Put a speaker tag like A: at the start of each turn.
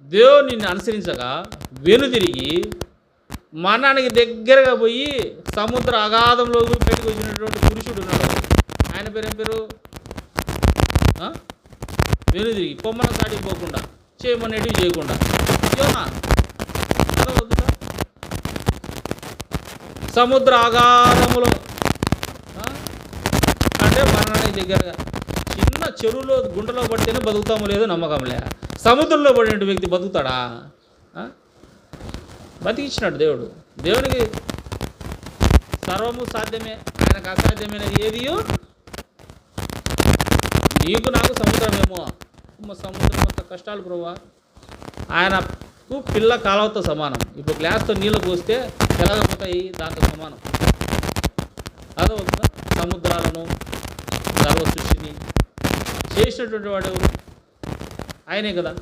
A: దేవుడు నిన్ను అనుసరించగా వెనుదిరిగి మరణానికి దగ్గరగా పోయి సముద్ర అగాధంలో బయటకు వచ్చినటువంటి పురుషుడు ఉన్నాడు. ఆయన పేరు ఏం పేరు? వెనుదిరిగి కొమ్మన సాటికి పోకుండా చేయమనేటివి చేయకుండా యోనా. అర్థమవుతుందా? సముద్ర అగాధములో అంటే మరణానికి దగ్గరగా. చిన్న చెరువులో గుంటలో పడితేనే బతుకుతామో లేదో నమ్మకంలే. సముద్రంలో పడిన వ్యక్తి బతుకుతాడా? బతికించినాడు దేవుడు. దేవునికి సర్వము సాధ్యమే, ఆయనకు అసాధ్యమైనది ఏదియో. నీకు నాకు సముద్రమేమో, సముద్రం అంత కష్టాలు ప్రభువా. ఆయనకు పిల్ల కాలువతో సమానం. ఇప్పుడు గ్లాస్తో నీళ్ళు పోస్తే ఎలాగపోతాయి, దాంతో సమానం. అదవుతుందా? సముద్రాలను సర్వ సృష్టిని చేసినటువంటి వాడు ఎవరు? ఆయనే కదా.